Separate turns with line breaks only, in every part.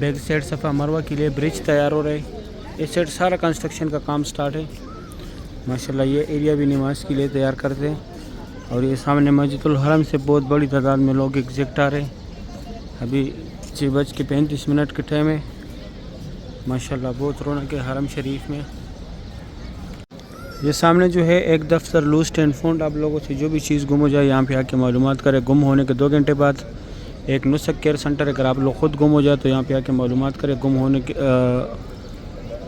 Back side صفا مروہ کے لیے برج تیار ہو رہے. اس سائڈ سارا کنسٹرکشن کا کام سٹارٹ ہے ماشاءاللہ. یہ ایریا بھی نماز کے لیے تیار کرتے ہیں. اور یہ سامنے مسجد الحرم سے بہت بڑی تعداد میں لوگ ایگزیکٹ آ رہے ہیں. ابھی 6:35 کے ٹائم ہے ماشاءاللہ. بہت رونق ہے حرم شریف میں. یہ سامنے جو ہے ایک دفتر لوسٹ اینڈ فاؤنڈ. آپ لوگوں سے جو بھی چیز گم ہو جائے یہاں پہ آ کے معلومات کرے. گم ہونے کے 2 گھنٹے بعد ایک نسخ کیئر سینٹر. اگر آپ لوگ خود گم ہو جائے تو یہاں پہ آ کے معلومات کرے. گم ہونے کے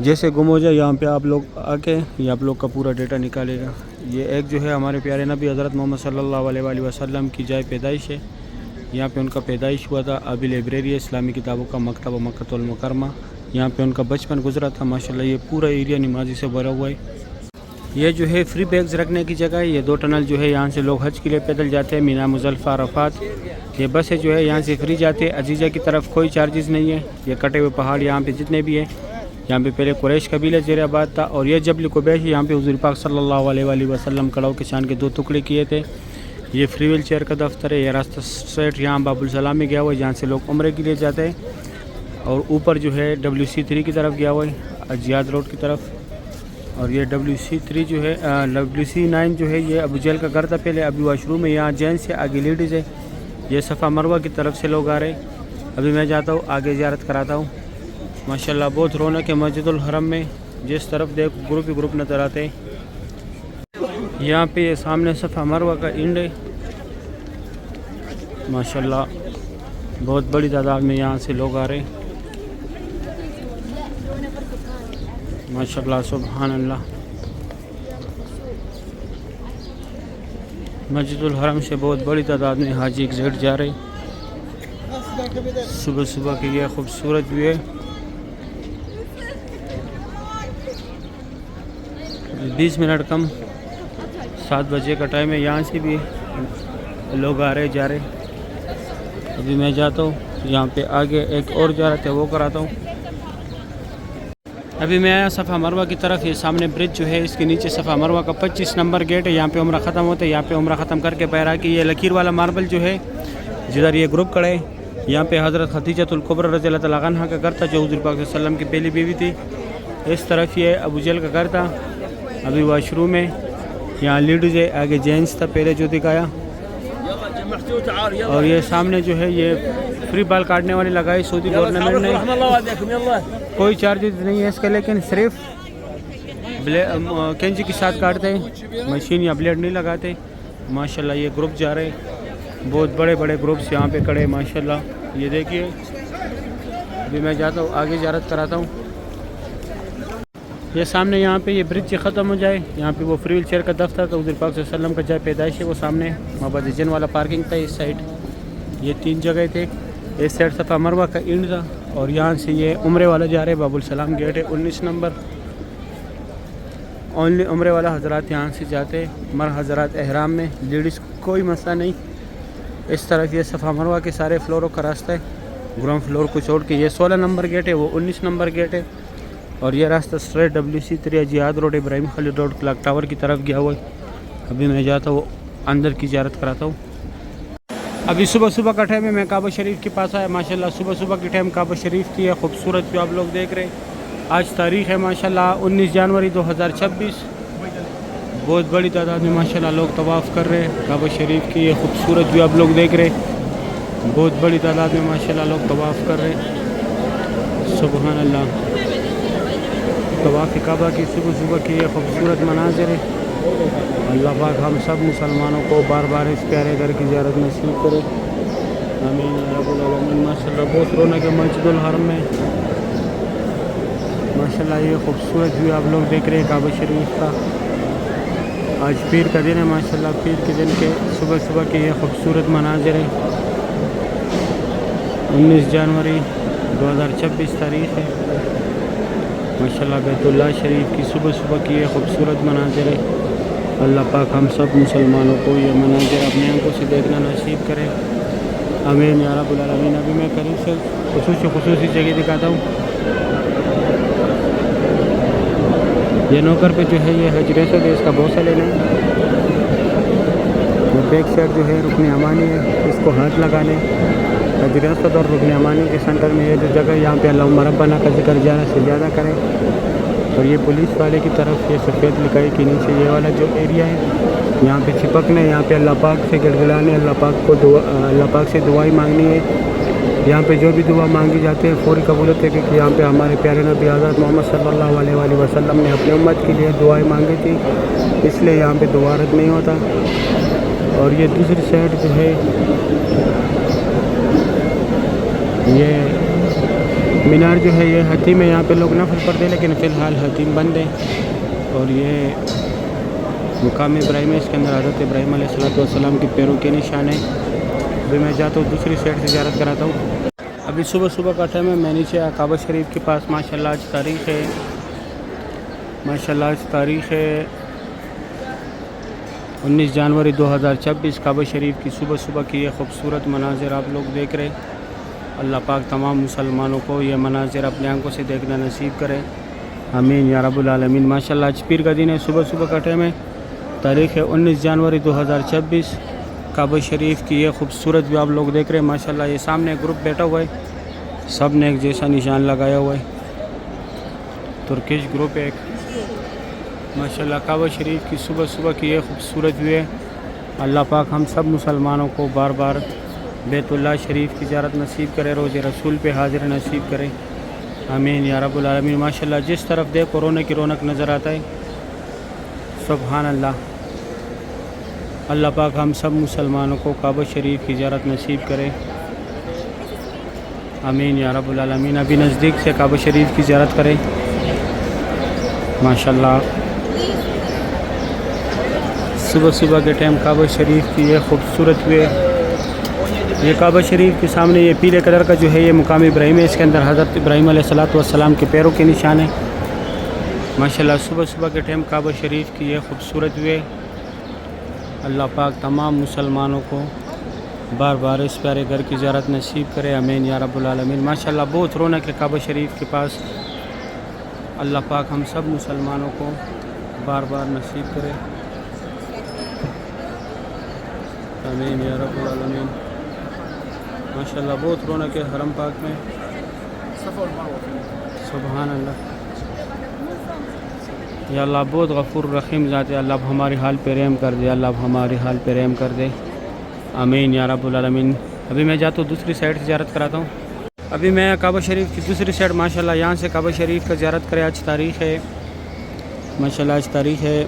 جیسے گم ہو جائے یہاں پہ آپ لوگ آ کے یہ آپ لوگ کا پورا ڈیٹا نکالے گا. یہ ایک جو ہے ہمارے پیارے نبی حضرت محمد صلی اللہ علیہ وآلہ وسلم کی جائے پیدائش ہے. یہاں پہ ان کا پیدائش ہوا تھا. ابھی لائبریری ہے اسلامی کتابوں کا مکتب و مکۃ المکرمہ. یہاں پہ ان کا بچپن گزرا تھا ماشاءاللہ. یہ پورا ایریا نمازی سے بھرا ہوا ہے. یہ جو ہے فری بیگز رکھنے کی جگہ ہے. یہ 2 ٹنل جو ہے یہاں سے لوگ حج کے لیے پیدل جاتے ہیں مینا مزدلفہ عرفات. یہ بسیں جو ہے یہاں سے فری جاتے ہیں. عزیزہ کی طرف کوئی چارجز نہیں ہے. یہ کٹے ہوئے پہاڑ یہاں پہ جتنے بھی ہیں. یہاں پہ پہلے قریش قبیلہ زیر آباد تھا. اور یہ جبل قبیش یہاں پہ حضور پاک صلی اللہ علیہ وآلہ وسلم کڑاؤ کے شان کے 2 ٹکڑے کیے تھے. یہ فری ویل چیئر کا دفتر ہے. یہ راستہ اسٹریٹ یہاں باب السلام میں گیا ہوا ہے جہاں سے لوگ عمرے کے لیے جاتے ہیں. اور اوپر جو ہے WC3 کی طرف گیا ہوا ہے جیاد روڈ کی طرف. اور یہ WC3 جو ہے WC9 جو ہے یہ ابو جہل کا گھر تھا پہلے. ابھی واش روم ہے. یہاں جینٹس ہے آگے لیڈیز ہے. یہ صفا مروہ کی طرف سے لوگ آ رہے. ابھی میں جاتا ہوں آگے زیارت کراتا ہوں ماشاءاللہ. بہت رونق ہے مسجد الحرم میں. جس طرف دیکھ گروپ ہی گروپ نظر آتے ہیں. یہاں پہ یہ سامنے صفا مروہ کا اینڈ ہے ماشاءاللہ. بہت بڑی تعداد میں یہاں سے لوگ آ رہے ہیں ماشاءاللہ. سبحان اللہ. مسجد الحرم سے بہت بڑی تعداد میں حاجی ایگزیکٹ جا رہے. صبح صبح کی یہ خوبصورت ویو ہے. 20 منٹ کم 7 بجے کا ٹائم ہے. یہاں سے بھی لوگ آ رہے جا رہے. ابھی میں جاتا ہوں یہاں پہ آگے ایک اور جا رہا تھا وہ کراتا ہوں. ابھی میں آیا صفا مروہ کی طرف. یہ سامنے برج جو ہے اس کے نیچے صفا مروہ کا 25 نمبر گیٹ ہے. یہاں پہ عمرہ ختم ہوتا ہے. یہاں پہ عمرہ ختم کر کے باہر آ کے یہ لکیر والا ماربل جو ہے جدھر یہ گروپ کھڑے ہے یہاں پہ حضرت خدیجۃ الکبریٰ رضی اللہ تعالیٰ عنہا کا گھر تھا جو حضور پاک صلی اللہ علیہ وسلم کی پہلی بیوی تھی. اس طرف یہ ابو جہل کا گھر تھا. ابھی واش روم ہے. یہاں لیڈیز ہے آگے جینٹس تھا پہلے جو دکھایا. اور یہ سامنے جو ہے یہ فری بال کاٹنے والی لگائی سعودی گورنمنٹ نے. کوئی چارجز نہیں ہے اس کے لیکن صرف کینچی کے ساتھ کاٹتے ہیں. مشین یا بلیڈ نہیں لگاتے ماشاءاللہ. یہ گروپ جا رہے بہت بڑے بڑے گروپس یہاں پہ کھڑے ماشاءاللہ. یہ دیکھیے ابھی میں جاتا ہوں آگے زیارت کراتا ہوں. یہ سامنے یہاں پہ یہ برج ختم ہو جائے یہاں پہ وہ فری ویل چیئر کا دفتر تھا. حضور پاک صلی اللہ علیہ وسلم کا جائے پیدائش ہے وہ سامنے محبت جن والا پارکنگ تھا. اس سائڈ یہ 3 جگہ تھے. اس سائڈ صفا مروہ کا اینڈ تھا. اور یہاں سے یہ عمرے والا جا رہے باب السلام گیٹ ہے 19 نمبر. اونلی عمرے والا حضرات یہاں سے جاتے. مرد حضرات احرام میں. لیڈیز کوئی مسئلہ نہیں. اس طرف یہ صفا مروہ کے سارے فلوروں کا راستہ ہے گراؤنڈ فلور کو چھوڑ کے. یہ 16 نمبر گیٹ ہے وہ 19 نمبر گیٹ ہے. اور یہ راستہ اسٹریٹ WC3 جہاد روڈ ابراہیم خلیل روڈ کلاک ٹاور کی طرف گیا ہوا ہے. ابھی میں جاتا ہوں اندر کی زیارت کراتا ہوں. ابھی صبح صبح کا ٹائم ہے. میں کعبہ شریف کے پاس آیا ماشاءاللہ. صبح صبح کی ٹائم کعبہ شریف کی ہے خوبصورت جو آپ لوگ دیکھ رہے ہیں. آج تاریخ ہے ماشاءاللہ 19 جنوری 2026. بہت بڑی تعداد میں ماشاءاللہ لوگ طواف کر رہے ہیں کعبہ شریف کی. یہ خوبصورت جو آپ لوگ دیکھ رہے ہیں بہت بڑی تعداد میں ماشاءاللہ لوگ طواف کر رہے ہیں. سبحان اللہ. طواف کعبہ کی صبح صبح کی یہ خوبصورت مناظر ہے. اللہ پاک ہم سب مسلمانوں کو بار بار اس پیارے گھر کی زیارت نصیب کرے. آمین یا رب العالمین. ماشاءاللہ بہت رونق ہے مسجد الحرم میں ماشاءاللہ. یہ خوبصورت بھی آپ لوگ دیکھ رہے ہیں کعبہ شریف کا. آج پیر کا دن ہے ماشاءاللہ. پیر کے دن کے صبح صبح کے یہ خوبصورت مناظر ہے. 19 جنوری 2026 تاریخ ہے ماشاءاللہ. بیت اللہ شریف کی صبح صبح کی یہ خوبصورت مناظر ہے. اللہ پاک ہم سب مسلمانوں کو یہ مناظر اپنے آنکھوں سے دیکھنا نصیب کرے. آمین یا رب العالمین. ابھی میں قریب سے خصوصی جگہ دکھاتا ہوں. یہ نوکر پہ جو ہے یہ حجر اسود ہے. اس کا بوسہ لینا ہے. وہ بیک سائڈ جو ہے رکن امانی ہے. اس کو ہاتھ لگانے ریاست اور رکن امانی کے سینٹر میں یہ جو جگہ یہاں پہ اللہم ربنا کا ذکر زیادہ سے زیادہ کریں. اور یہ پولیس والے کی طرف یہ سفید لکھائی کے نیچے یہ والا جو ایریا ہے یہاں پہ چپکنا ہے, یہاں پہ اللہ پاک سے گڑگڑانے, اللہ پاک سے دعائیں مانگنی ہے. یہاں پہ جو بھی دعا مانگی جاتی ہے فوری قبولیت ہے, کیونکہ یہاں پہ ہمارے پیارے نبی حضرت محمد صلی اللہ علیہ وآلہ وسلم نے اپنی امت کے لیے دعائیں مانگی تھی, اس لیے یہاں پہ دعا رد نہیں ہوتا. اور یہ دوسری سائڈ جو ہے یہ مینار جو ہے یہ حتیم ہے, یہاں پہ لوگ نفل پڑھتے ہیں لیکن فی الحال حتیم بند ہے. اور یہ مقام ابراہیم ہے, اس کے اندر حضرت ابراہیم علیہ السلام کے پیروں کے نشان ہیں. ابھی میں جاتا ہوں دوسری سائڈ سے زیارت کراتا ہوں. ابھی صبح کا ٹائم ہے, میں نیچے کعبہ شریف کے پاس. ماشاءاللہ آج تاریخ ہے, ماشاءاللہ آج تاریخ ہے 19 جنوری 2026. کعبہ شریف کی صبح کی یہ خوبصورت مناظر آپ لوگ دیکھ رہے. اللہ پاک تمام مسلمانوں کو یہ مناظر اپنے آنکھوں سے دیکھنا نصیب کرے, آمین یا رب العالمین. ماشاءاللہ آج پیر کا دن ہے, صبح کا ٹائم ہے, تاریخ ہے 19 جنوری 2026. کعبہ شریف کی یہ خوبصورت بھی آپ لوگ دیکھ رہے ہیں. ماشاءاللہ یہ سامنے ایک گروپ بیٹھا ہوا ہے, سب نے ایک جیسا نشان لگایا ہوا ہے, ترکش گروپ ہے ایک. ماشاءاللہ کعبہ شریف کی صبح کی یہ خوبصورت بھی ہے. اللہ پاک ہم سب مسلمانوں کو بار بار بیت اللہ شریف کی زیارت نصیب کرے, روز رسول پہ حاضر نصیب کرے, آمین یا رب العالمین. ماشاءاللہ جس طرف دیکھو رونق کی رونق نظر آتا ہے, سبحان اللہ. اللہ پاک ہم سب مسلمانوں کو کعبہ شریف کی زیارت نصیب کرے, آمین یا رب العالمین. ابھی نزدیک سے کعبہ شریف کی زیارت کریں. ماشاءاللہ صبح کے ٹائم کعبہ شریف کی یہ خوبصورت ہوئے. یہ کعبہ شریف کے سامنے یہ پیلے کلر کا جو ہے یہ مقام ابراہیم ہے, اس کے اندر حضرت ابراہیم علیہ السلام کے پیروں کے نشان ہیں. ماشاءاللہ صبح کے ٹائم کعبہ شریف کی یہ خوبصورت ہوئے. اللہ پاک تمام مسلمانوں کو بار بار اس پیارے گھر کی زیارت نصیب کرے, آمین یا رب العالمین. ماشاءاللہ بہت رونق ہے کعبہ شریف کے پاس. اللہ پاک ہم سب مسلمانوں کو بار بار نصیب کرے, آمین یا رب العالمین. ماشاءاللہ بہت رونق ہے حرم پاک میں, سبحان اللہ. یا اللہ بہت غفور رحیم ذات ہے, اللہ اب ہماری حال پہ رحم کر دے, اللہ اب ہماری حال پہ رحم کر دے, آمین یا رب العالمین. ابھی میں جاتا ہوں دوسری سائڈ سے زیارت کراتا ہوں. ابھی میں کعبہ شریف کی دوسری سائڈ ماشاءاللہ یہاں سے کعبہ شریف کا زیارت کرے. آج تاریخ ہے ماشاءاللہ آج تاریخ ہے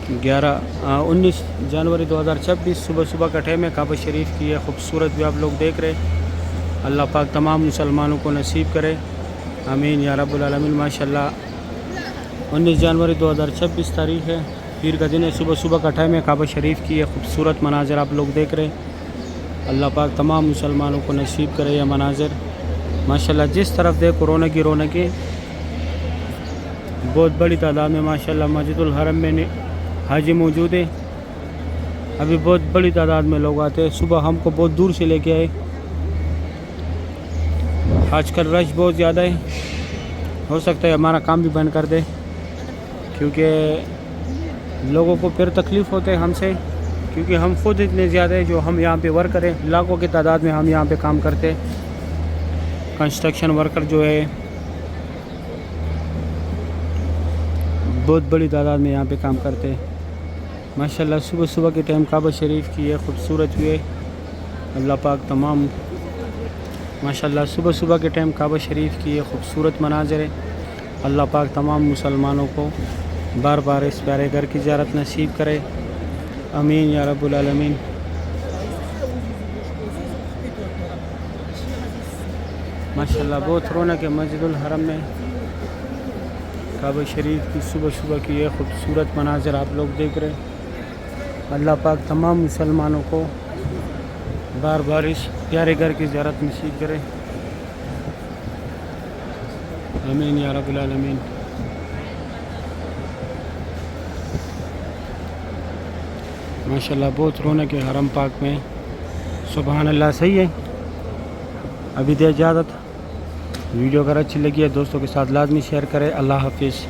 19 جنوری 2026. صبح کا ٹائم ہے. کعبہ شریف کی یہ خوبصورت بھی آپ لوگ دیکھ رہے. اللہ پاک تمام مسلمانوں کو نصیب کرے, آمین یا رب العالمین. ماشاءاللہ 19 جنوری 2026 تاریخ ہے, پیر کا دن ہے. صبح کا ٹائم ہے. کعبہ شریف کی یہ خوبصورت مناظر آپ لوگ دیکھ رہے. اللہ پاک تمام مسلمانوں کو نصیب کرے یہ مناظر. ماشاءاللہ جس طرف دیکھو رونق ہی رونق ہے, بہت بڑی تعداد میں ماشاءاللہ مسجد الحرم میں حاجی موجود ہے. ابھی بہت بڑی تعداد میں لوگ آتے ہیں. صبح ہم کو بہت دور سے لے کے آئے. آج کل رش بہت زیادہ ہے, ہو سکتا ہے ہمارا کام بھی بند کر دے, کیونکہ لوگوں کو پھر تکلیف ہوتے ہے ہم سے, کیونکہ ہم خود اتنے زیادہ ہیں جو ہم یہاں پہ ورک کریں. لاکھوں کی تعداد میں ہم یہاں پہ کام کرتے. کنسٹرکشن ورکر جو ہے بہت بڑی تعداد میں یہاں پہ کام کرتے. ماشاءاللہ صبح کے ٹائم کعبہ شریف کی یہ خوبصورت ہوئے. اللہ پاک تمام ماشاءاللہ صبح کے ٹائم کعبہ شریف کی یہ خوبصورت مناظر ہے. اللہ پاک تمام مسلمانوں کو بار بار اس پیارے گھر کی زیارت نصیب کرے, آمین یا رب العالمین. ماشاءاللہ بہت رونق ہے مسجد الحرم میں. کعبہ شریف کی صبح کی یہ خوبصورت مناظر آپ لوگ دیکھ رہے. اللہ پاک تمام مسلمانوں کو بار بار اس پیارے گھر کی زیارت نصیب کرے, آمین یا رب العالمین. ماشاءاللہ بہت رونق ہے حرم پاک میں, سبحان اللہ. صحیح ہے, ابھی دے اجازت. ویڈیو اگر اچھی لگی ہے دوستوں کے ساتھ لازمی شیئر کریں. اللہ حافظ.